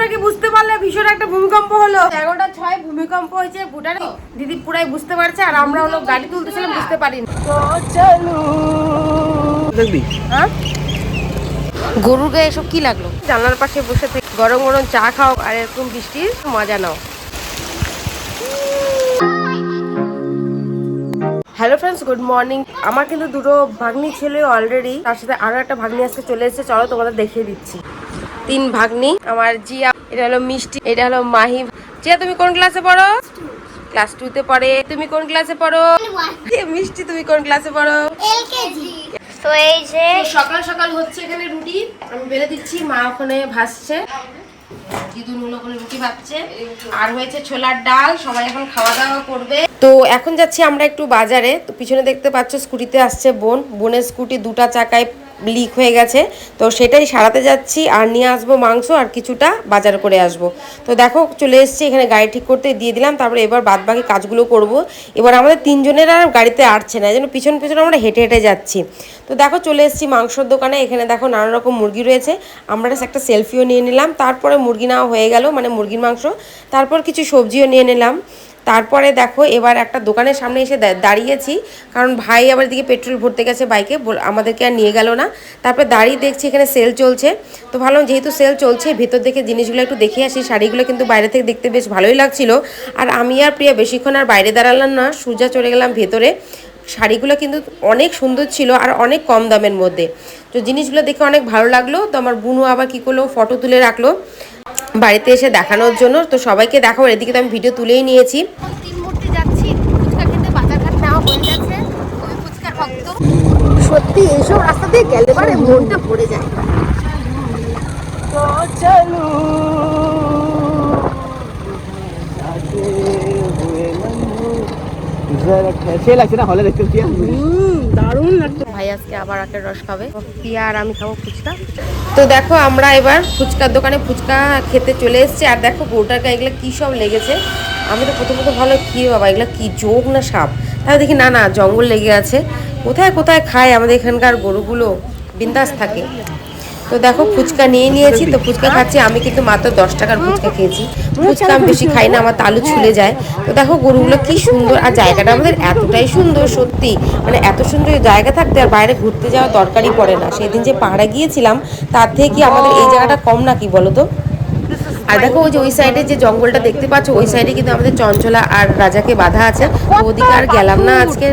তোমরা কি বুঝতে পারলে ভীষণ একটা ভূমিকম্প হলো? 11:06 ভূমিকম্প হয়েছে ভুটানে। দিদি পুরাই বুঝতে পারছে আর আমরা হলো গাড়ি তুলতেছিলাম, বুঝতে পারিনি। তো চলো দেখবি। হ্যাঁ, গরুর গায়ে এসব কি লাগলো? জানলার পাশে বসে থেকে গরম গরম চা খাও আর এরকম বৃষ্টির মজা নাও। Hello friends, good morning. আমার কিন্তু দুটো ভাগ্নি ছিল অলরেডি, তার সাথে আরো একটা ভাগ্নি আজকে চলে এসেছে। চলো তোমাদের দেখিয়ে দিচ্ছি। 3 ভাগ্নি। আমার জিয়া, এটা হলো মিষ্টি, এটা হলো মাহি। জিয়া তুমি কোন ক্লাসে পড়ো? ক্লাস 2 তে পড়ে। তুমি কোন ক্লাসে পড়ো? মিষ্টি তুমি কোন ক্লাসে পড়ো? এলকেজি। তো এই যে সকাল সকাল হচ্ছে এখানে রুটি আমি বেলে দিচ্ছি, মা ওখানে ভাজছে, দিদুনগুলো ওখানে রুটি ভাজছে, আর হয়েছে ছোলার ডাল। সবাই এখন খাওয়া দাওয়া করবে। তো এখন যাচ্ছি আমরা একটু বাজারে। তো পিছনে দেখতে পাচ্ছ স্কুটিতে আসছে বোনের স্কুটি দুটা চাকায় লিক হয়ে গেছে, তো সেটাই সারাতে যাচ্ছি আর নিয়ে আসবো মাংস আর কিছুটা বাজার করে আসব। তো দেখো চলে এসেছি এখানে, গাড়ি ঠিক করতে দিয়ে দিলাম। তারপরে এবার বাদ বাকি কাজগুলো করব। এবার আমাদের 3 জনের আর গাড়িতে আটছে না, যেন পিছন পিছন আমরা হেঁটে হেঁটে যাচ্ছি। তো দেখো চলে এসেছি মাংসর দোকানে। এখানে দেখো নানা রকম মুরগি রয়েছে। আমরা একটা সেলফিও নিয়ে নিলাম। তারপরে মুরগি নেওয়া হয়ে গেল, মানে মুরগির মাংস। তারপর কিছু সবজিও নিয়ে নিলাম। তারপরে দেখো এবার একটা দোকানের সামনে এসে দাঁড়িয়েছি, কারণ ভাই আবার দিকে পেট্রোল ভরতে গেছে বাইকে, আমাদেরকে আর নিয়ে গেল না। তারপরে দাঁড়িয়ে দেখছি এখানে সেল চলছে। তো ভাবলাম যেহেতু সেল চলছে ভেতর দেখে জিনিসগুলো একটু দেখে আসি। শাড়িগুলো কিন্তু বাইরে থেকে দেখতে বেশ ভালোই লাগছিল। আর আমি আর প্রিয়া বেশিক্ষণ আর বাইরে দাঁড়ালাম না, সোজা চলে গেলাম ভেতরে। শাড়িগুলো কিন্তু অনেক সুন্দর ছিল আর অনেক কম দামের মধ্যে। তো জিনিসগুলো দেখে অনেক ভালো লাগলো। তো আমার বুনু আবার কী করলো, ফটো তুলে রাখলো বাড়িতে এসে দেখানোর জন্য। তো সবাইকে দেখো, এদিকে তো আমি ভিডিও তুলেই নিয়েছি। যাচ্ছি ফুচকা খেতে, বাজারঘাট নেওয়া হয়ে গেছে। খুবই ফুচকার ভক্ত। সত্যি এইসব রাস্তা দিয়ে গেলে পরে মনটা ভরে যায়। তো চলো দারুণ লাগছে। ভাই আজকে আবার আখের রস খাবে, পিয়া আর আমি খাবো ফুচকা। তো দেখো আমরা এবার ফুচকার দোকানে ফুচকা খেতে চলে এসেছি। আর দেখো গরুটার গায়ে এগুলো কী সব লেগেছে। আমি তো প্রথমত ভালো কি বাবা এগুলো কি যোগ না সাপ, তাহলে দেখি না না জঙ্গল লেগে আছে। কোথায় কোথায় খায় আমাদের এখানকার গরুগুলো, বিন্দাস থাকে। তো দেখো ফুচকা নিয়ে নিয়েছি, তো ফুচকা খাচ্ছি। আমি কিন্তু মাত্র 10 টাকার ফুচকা খেয়েছি। ফুচকা আমি বেশি খাই না, আমার তালু ছুলে যায়। তো দেখো গরুগুলো কি সুন্দর, আর জায়গাটা আমাদের এতটাই সুন্দর সত্যি, মানে এত সুন্দর জায়গা থাকতে আর বাইরে ঘুরতে যাওয়া দরকারই পড়ে না। সেদিন যে পাহাড়ে গিয়েছিলাম তার থেকে কি আমাদের এই জায়গাটা কম নাকি বলো তো? আর দেখো ওই যে ওই সাইডে যে জঙ্গলটা দেখতে পাচ্ছ, ওই সাইডে কিন্তু আমাদের চঞ্চলা আর রাজাকে বাঁধা আছে। তো ওদিকে আর গেলাম না আজকে।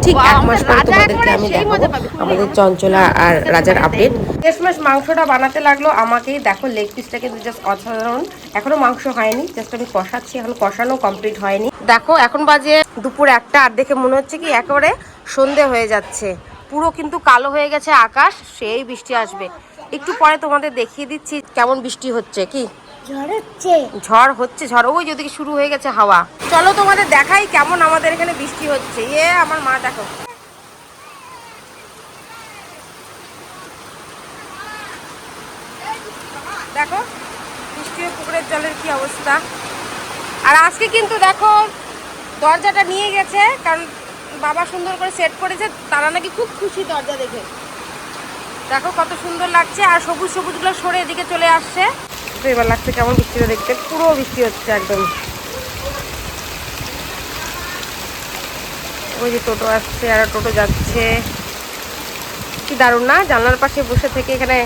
ঠিক 1 মাস পরে তোমাদেরকে আমি দেখাবো আমাদের চঞ্চলা আর রাজার আপডেট। শেষমেশ মাংসটা বানাতে লাগলো আমাকেই। দেখো লেগ পিসটা কিন্তু জাস্ট অসাধারণ। এখনো মাংস হয়নি, জাস্ট আমি কষাচ্ছি, এখন কষানো কমপ্লিট হয়নি। দেখো এখন বাজে দুপুর 1টা, আর দেখে মনে হচ্ছে কি একেবারে সন্ধে হয়ে যাচ্ছে। পুরো কিন্তু কালো হয়ে গেছে আকাশ, সেই বৃষ্টি আসবে। একটু পরে তোমাদের দেখিয়ে দিচ্ছি কেমন বৃষ্টি হচ্ছে। কি ঝড় হচ্ছে, ঝড় ওই যেদিকে শুরু হয়ে গেছে হাওয়া। চলো তোমাদের দেখাই কেমন আমাদের এখানে বৃষ্টি হচ্ছে। আমার মা দেখো, দেখো বৃষ্টি পুকুরের জলের কি অবস্থা। আর আজকে কিন্তু দেখো দরজাটা নিয়ে গেছে, কারণ বাবা সুন্দর করে সেট করেছে, তারা নাকি খুব খুশি দরজা দেখে। দেখো কত সুন্দর লাগছে, আর সবুজ সবুজগুলো সরে এদিকে চলে আসছে। তো এবার লাগছে কেমন বৃষ্টিটা দেখতে, পুরো বৃষ্টি হচ্ছে একদম। ওই যে টোটো আসছে আর টোটো যাচ্ছে, কি দারুণ না? জানলার পাশে বসে থেকে এখানে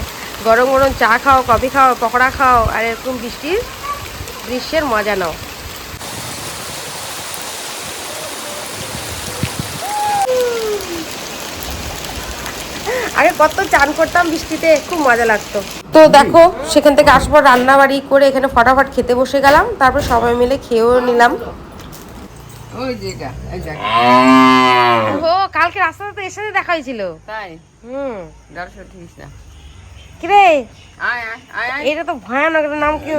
গরম গরম চা খাও, কফি খাও, পকোড়া খাও, আর এরকম বৃষ্টির দৃশ্যের মজা নাও। আগে কত চান করতাম বৃষ্টিতে, খুব মজা লাগতো। তো দেখো সেখান থেকে আসবার রান্না বাড়ি করে এখানে ফটাফট খেতে বসে গেলাম। তারপর সবাই মিলে খেয়েও নিলাম। ও কালকে রাস্তাতে তো এসে দেখা হয়েছিল তাই? কিরে এটা তো ভয়ানক নাম, কি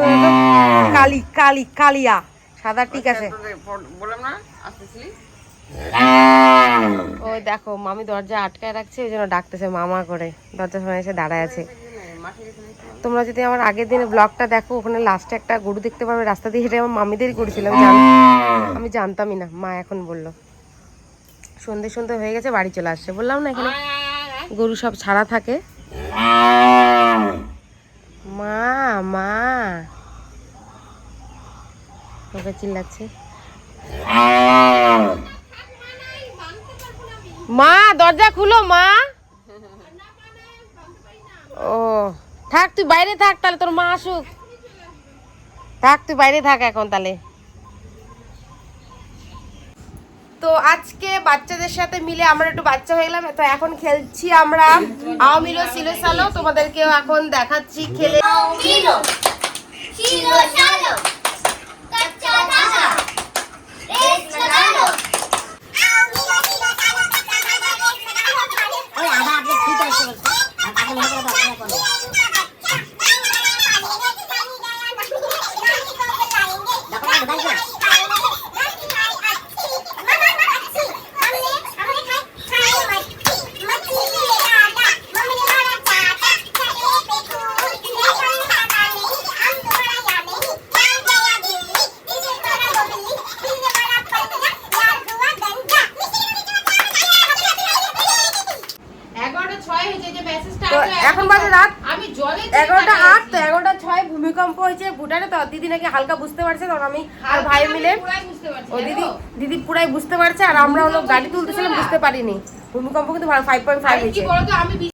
কালি কালি কালিয়া সাদা, ঠিক আছে। ওই দেখো মামি দরজা আটকায় রাখছে, ওই জন্য ডাকতেছে মামা করে, দরজার সামনে এসে দাঁড়ায় আছে। তোমরা যদি আমার আগের দিনে ব্লগটা দেখো, ওখানে লাস্টে একটা গরু দেখতে পাবে রাস্তা দিয়ে হেঁটে, আমার মামিদেরই করেছিলাম, আমি জানতামই না, মা এখন বললো। সন্ধে সন্ধে হয়ে গেছে, বাড়ি চলে আসছে। বললাম না এখানে গরু সব ছাড়া থাকে। মা মা ওকে চিল্লাচ্ছে। মা দরজা খুলো মা। ও থাক, তুই বাইরে থাক তাহলে, তোর মা আসুক। থাক, তুই বাইরে থাক এখন তাহলে। তো আজকে বাচ্চাদের সাথে মিলে আমরা একটু বাচ্চা হয়ে গেলাম, তো এখন খেলছি আমরা আওমিলো সিলো সালো। তোমাদেরকেও এখন দেখাচ্ছি খেলে। তো এখন বাজে রাত 11:08। তো 11:06 ভূমিকম্প হয়েছে ভুটানে। তো দিদি নাকি হালকা বুঝতে পারছে, তখন আমি আর ভাই মিলে, ও দিদি পুরাই বুঝতে পারছে, আর আমরা হলো গাড়ি তুলতেছিলাম, বুঝতে পারিনি। ভূমিকম্প কিন্তু 5.5 হয়েছে।